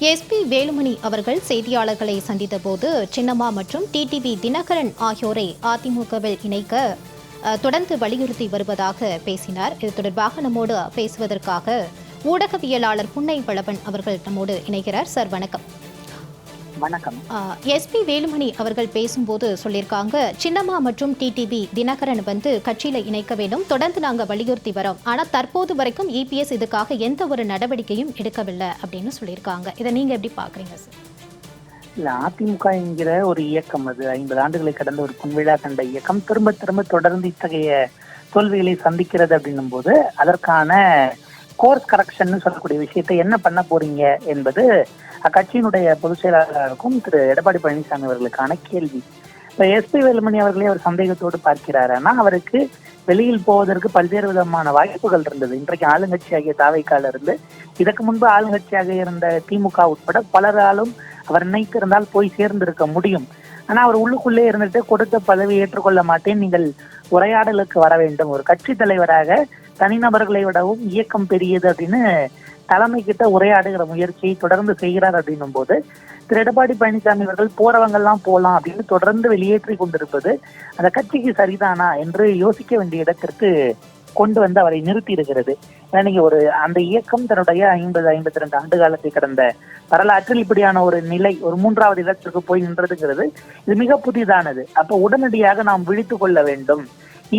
SP Velumani அவர்கள் செய்தியாளர்களை சந்தித்தபோது சின்னம்மா மற்றும் டிடிவி தினகரன் ஆகியோரை அதிமுகவில் இணைக்க தொடர்ந்து வலியுறுத்தி வருவதாக பேசினார். இது தொடர்பாக நம்மோடு பேசுவதற்காக ஊடகவியலாளர் புன்னை வளவன் அவர்கள் நம்மோடு இணைகிறார். சார் வணக்கம். வணக்கம். எஸ்பி வேலுமணி அவர்கள் பேசும்போது சொல்லியிருக்காங்க, சின்னம்மா மற்றும் டிடிவி தினகரன் கட்சியில இணைக்க வேண்டும், தொடர்ந்து நாங்கள் வலியுறுத்தி வரோம். ஆனால் தற்போது வரைக்கும் இபிஎஸ் இதுக்காக எந்த ஒரு நடவடிக்கையும் எடுக்கவில்லை அப்படின்னு சொல்லியிருக்காங்க. இதை நீங்க எப்படி பாக்குறீங்க சார்? இல்ல, அதிமுக என்கிற ஒரு இயக்கம், அது 50 ஆண்டுகளை கடந்த ஒரு பொன்விழா கண்ட இயக்கம் திரும்ப திரும்ப தொடர்ந்து இத்தகைய தோல்விகளை சந்திக்கிறது அப்படின்னும் போது அதற்கான கோர்ஸ் கரெக்ஷன் சொல்லக்கூடிய விஷயத்தை என்ன பண்ண போறீங்க என்பது அக்கட்சியினுடைய பொதுச் செயலாளருக்கும் திரு எடப்பாடி பழனிசாமி அவர்களுக்கான கேள்வி. இப்ப எஸ்பி வேலுமணி அவர்களே அவர் சந்தேகத்தோடு பார்க்கிறாருன்னா, அவருக்கு வெளியில் போவதற்கு பல்வேறு விதமான வாய்ப்புகள் இருந்தது. இன்றைக்கு ஆளுங்கட்சியாகிய தாவைக்கால இருந்து இதற்கு முன்பு ஆளுங்கட்சியாக இருந்த திமுக உட்பட பலராலும் அவர் நினைத்திருந்தால் போய் சேர்ந்திருக்க முடியும். ஆனா அவர் உள்ளுக்குள்ளே இருந்துட்டு கொடுத்த பதவி ஏற்றுக்கொள்ள மாட்டேன், நீங்கள் உரையாடலுக்கு வர வேண்டும், ஒரு கட்சி தலைவராக தனிநபர்களை விடவும் இயக்கம் பெரியது அப்படின்னு தலைமை கிட்ட உரையாடுகிற முயற்சியை தொடர்ந்து செய்கிறார் அப்படின்னும் போது திரு எடப்பாடி பழனிசாமி அவர்கள் போறவங்கெல்லாம் போலாம் அப்படின்னு தொடர்ந்து வெளியேற்றி கொண்டிருப்பது அந்த கட்சிக்கு சரிதானா என்று யோசிக்க வேண்டிய இடத்திற்கு கொண்டு வந்து அவரை நிறுத்தி இருக்கிறது. நீங்க அந்த இயக்கம் தன்னுடைய 52 ஆண்டு காலத்தை கடந்த வரலாற்றில் இப்படியான ஒரு நிலை, ஒரு 3வது இடத்திற்கு போய் நின்றதுங்கிறது இது மிக புதிதானது. அப்ப உடனடியாக நாம் விழித்து கொள்ள வேண்டும்.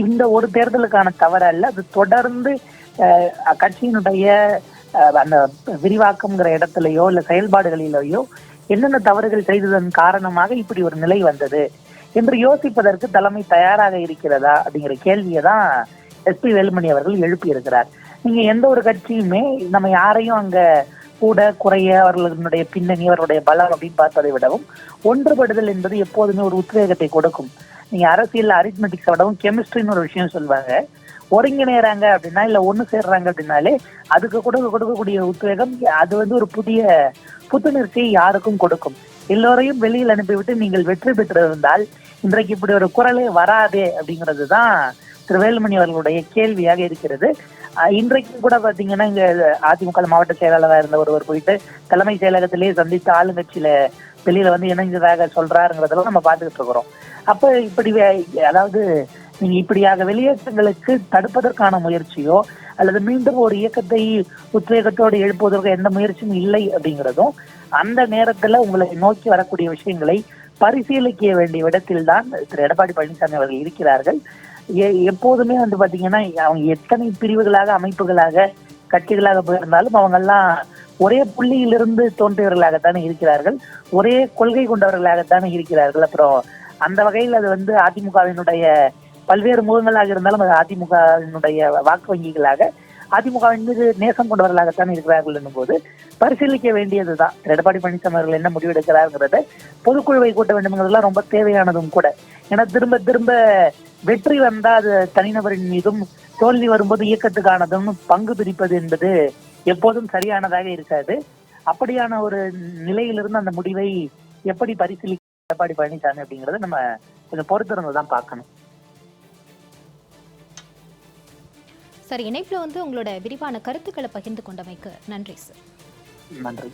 இந்த ஒரு தேர்தலுக்கான தவறு அல்ல, அது தொடர்ந்து கட்சியினுடைய அந்த விரிவாக்கம்ங்கிற இடத்துலயோ இல்ல செயல்பாடுகளிலேயோ என்னென்ன தவறுகள் செய்ததன் காரணமாக இப்படி ஒரு நிலை வந்தது என்று யோசிப்பதற்கு தலைமை தயாராக இருக்கிறதா அப்படிங்கிற கேள்வியை தான் எஸ்பி வேலுமணி அவர்கள் எழுப்பி இருக்கிறார். நீங்க எந்த ஒரு கட்சியுமே நம்ம யாரையும் அங்க கூட குறைய, அவர்களுடைய பின்னணி, அவர்களுடைய பலம் அப்படின்னு பார்ப்பதை விடவும் ஒன்றுபடுதல் என்பது எப்போதுமே ஒரு உத்வேகத்தை கொடுக்கும். நீங்க அரசியல் அரித்மெட்டிக்ஸை விடவும் கெமிஸ்ட்ரின்னு ஒரு விஷயம் சொல்லுவாங்க. ஒருங்கிணைறாங்க அப்படின்னா இல்ல ஒண்ணு சேர்றாங்க அப்படின்னாலே அதுக்கு கொடுக்கக்கூடிய உத்வேகம் அது ஒரு புதிய புத்துணர்ச்சியை யாருக்கும் கொடுக்கும். எல்லோரையும் வெளியில் அனுப்பிவிட்டு நீங்கள் வெற்றி பெற்றிருந்தால் இன்றைக்கு இப்படி ஒரு குரலே வராதே அப்படிங்கிறது தான் திரு வேலுமணி அவர்களுடைய கேள்வியாக இருக்கிறது. இன்றைக்கு கூட பாத்தீங்கன்னா இங்க அதிமுக மாவட்ட செயலாளராக இருந்த ஒருவர் போயிட்டு தலைமை செயலகத்திலேயே சந்தித்து ஆளுங்கட்சியில வெளியில இணைஞ்சதாக சொல்றாருங்கிறதெல்லாம் நம்ம பார்த்துக்கிட்டு இருக்கிறோம். அப்ப இப்படி அதாவது நீங்க இப்படியாக வெளியேற்றங்களுக்கு தடுப்பதற்கான முயற்சியோ அல்லது மீண்டும் ஒரு இயக்கத்தை உத்வேகத்தோடு எழுப்புவதற்கு எந்த முயற்சியும் இல்லை அப்படிங்கிறதும், அந்த நேரத்துல உங்களை நோக்கி வரக்கூடிய விஷயங்களை பரிசீலிக்க வேண்டிய இடத்தில் தான் திரு எடப்பாடி பழனிசாமி அவர்கள் இருக்கிறார்கள். எப்போதுமே பாத்தீங்கன்னா அவங்க எத்தனை பிரிவுகளாக, அமைப்புகளாக, கட்சிகளாக போயிருந்தாலும் அவங்க எல்லாம் ஒரே புள்ளியிலிருந்து தோன்றியவர்களாகத்தானே இருக்கிறார்கள், ஒரே கொள்கை கொண்டவர்களாகத்தானே இருக்கிறார்கள். அப்புறம் அந்த வகையில் அது அதிமுகவினுடைய பல்வேறு முகங்களாக இருந்தாலும் அது அதிமுகவினுடைய வாக்கு வங்கிகளாக அதிமுகவின் மீது நேசம் கொண்டவர்களாகத்தான் இருக்கிறார்கள் என்னும் போது பரிசீலிக்க வேண்டியதுதான் எடப்பாடி பழனிசாமி அவர்கள் என்ன முடிவெடுக்கிறாருங்கிறத பொதுக்குழுவை கூட்ட வேண்டும்ங்கிறதுலாம் ரொம்ப தேவையானதும் கூட. ஏன்னா திரும்ப திரும்ப வெற்றி வந்தா அது தனிநபரின் மீதும், தோல்வி வரும்போது இயக்கத்துக்கானதும் பங்கு பிரிப்பது என்பது எப்போதும் சரியானதாக இருக்காது. அப்படியான ஒரு நிலையிலிருந்து அந்த முடிவை எப்படி பரிசீலிக்க எடப்பாடி பழனிசாமி அப்படிங்கறத நம்ம கொஞ்சம் பொறுத்திருந்து தான் பார்க்கணும். சார், இணைப்புல உங்களோட விரிவான கருத்துக்களை பகிர்ந்து கொண்டமைக்கு நன்றி சார். நன்றி.